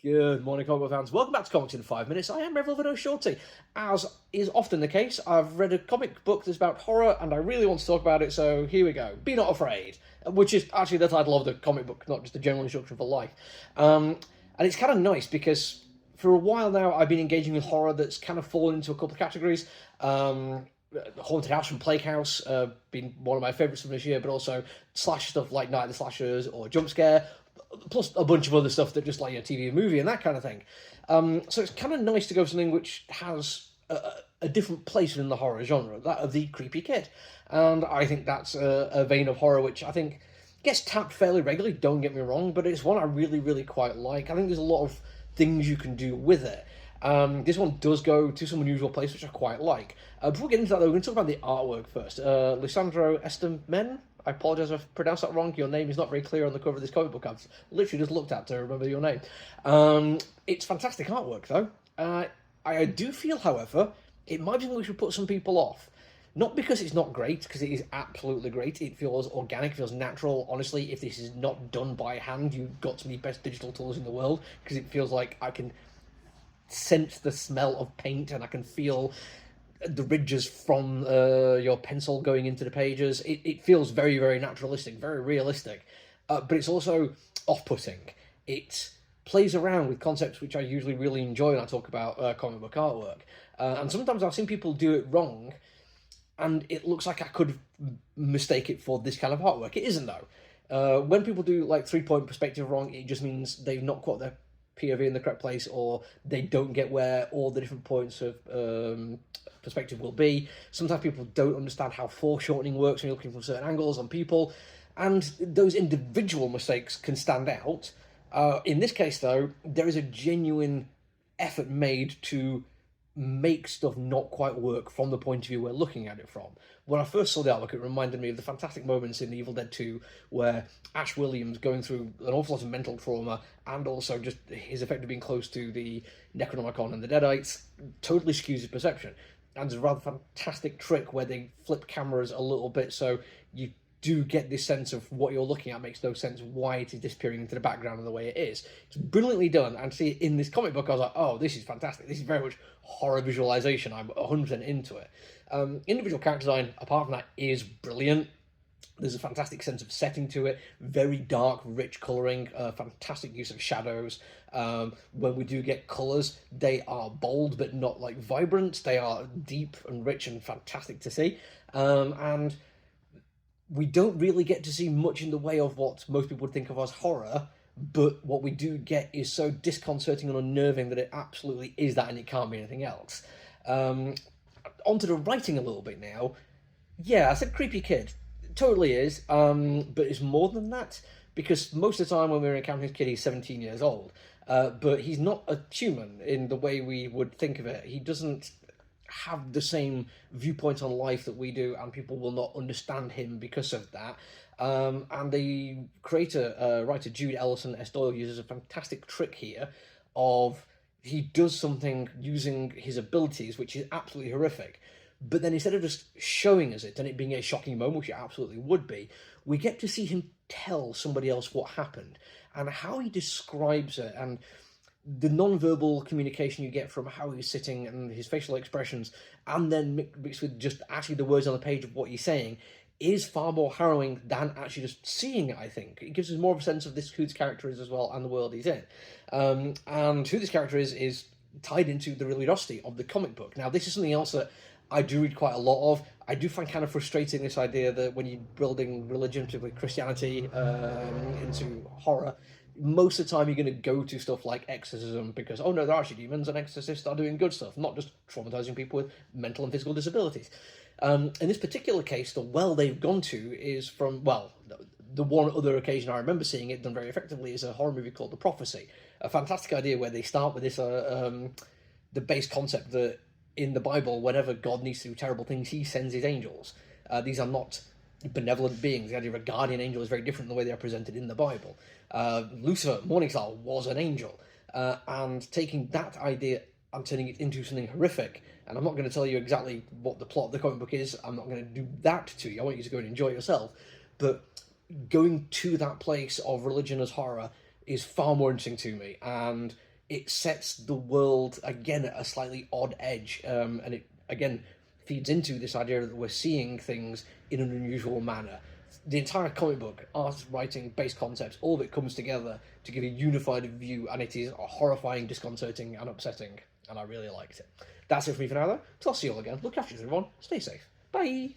Good morning, comic book fans. Welcome back to Comics in 5 Minutes. I am Revel Shorty. As is often the case, I've read a comic book that's about horror, and I really want to talk about it, so here we go. Be Not Afraid, which is actually the title of the comic book, not just a general instruction for life. And it's kind of nice because for a while now, I've been engaging with horror that's kind of fallen into a couple of categories. Haunted House from Plague House, been one of my favourites from this year, but also slash stuff like Night of the Slashers or Jump Scare, plus a bunch of other stuff that just like a TV and movie and that kind of thing. So it's kind of nice to go for something which has a different place within the horror genre, that of the creepy kid. And I think that's a vein of horror which I think gets tapped fairly regularly, don't get me wrong, but it's one I really, really quite like. I think there's a lot of things you can do with it. This one does go to some unusual place, which I quite like. Before we get into that, though, we're going to talk about the artwork first. Lisandro Estemen, I apologise if I've pronounced that wrong. Your name is not very clear on the cover of this comic book. I've literally just looked at to remember your name. It's fantastic artwork, though. I do feel, however, it might be something which would put some people off. Not because it's not great, because it is absolutely great. It feels organic, feels natural. Honestly, if this is not done by hand, you've got some of the best digital tools in the world, because it feels like I can sense the smell of paint and I can feel the ridges from your pencil going into the pages. It feels very, very naturalistic, very realistic, but it's also off-putting. It plays around with concepts which I usually really enjoy when I talk about comic book artwork, and sometimes I've seen people do it wrong and it looks like I could mistake it for this kind of artwork. It isn't, though. When people do like 3-point perspective wrong, it just means they've not got their POV in the correct place, or they don't get where all the different points of perspective will be. Sometimes people don't understand how foreshortening works when you're looking from certain angles on people, and those individual mistakes can stand out. In this case, though, there is a genuine effort made to make stuff not quite work from the point of view we're looking at it from. When I first saw the artwork, it reminded me of the fantastic moments in Evil Dead 2 where Ash Williams, going through an awful lot of mental trauma and also just his effect of being close to the Necronomicon and the Deadites, totally skews his perception. And there's a rather fantastic trick where they flip cameras a little bit so you do get this sense of what you're looking at makes no sense why it is disappearing into the background in the way it is. It's brilliantly done, and to see it in this comic book, I was like, oh, this is fantastic. This is very much horror visualization. I'm 100% into it. Individual character design, apart from that, is brilliant. There's a fantastic sense of setting to it, very dark, rich colouring, fantastic use of shadows. When we do get colours, they are bold but not like vibrant. They are deep and rich and fantastic to see. And we don't really get to see much in the way of what most people would think of as horror, but what we do get is so disconcerting and unnerving that it absolutely is that and it can't be anything else. Onto the writing a little bit now. Yeah, I said creepy kid. It totally is, but it's more than that, because most of the time when we're encountering this kid, he's 17 years old, but he's not a human in the way we would think of it. He doesn't have the same viewpoint on life that we do, and people will not understand him because of that. And the writer Jude Ellison S. Doyle uses a fantastic trick here of he does something using his abilities, which is absolutely horrific, but then instead of just showing us it and it being a shocking moment, which it absolutely would be, we get to see him tell somebody else what happened and how he describes it, and the non-verbal communication you get from how he's sitting and his facial expressions, and then mixed with just actually the words on the page of what he's saying, is far more harrowing than actually just seeing it, I think. It gives us more of a sense of who this character is as well and the world he's in. And who this character is tied into the religiosity of the comic book. Now, this is something else that I do read quite a lot of. I do find kind of frustrating this idea that when you're building religion, particularly Christianity, into horror, most of the time you're going to go to stuff like exorcism because, oh no, there are actually demons and exorcists are doing good stuff, not just traumatizing people with mental and physical disabilities. In this particular case, the well they've gone to is from, well, the one other occasion I remember seeing it done very effectively is a horror movie called The Prophecy. A fantastic idea where they start with this, the base concept that in the Bible, whenever God needs to do terrible things, he sends his angels. These are not benevolent beings. The idea of a guardian angel is very different than the way they are presented in the Bible. Lucifer, Morningstar, was an angel. And taking that idea and turning it into something horrific, and I'm not going to tell you exactly what the plot of the comic book is, I'm not going to do that to you, I want you to go and enjoy it yourself, but going to that place of religion as horror is far more interesting to me, and it sets the world again at a slightly odd edge, and it again feeds into this idea that we're seeing things in an unusual manner. The entire comic book, art, writing, base concepts, all of it comes together to give a unified view, and it is horrifying, disconcerting, and upsetting, and I really liked it. That's it for me for now, though. So I'll see you all again. Look after you, everyone. Stay safe. Bye!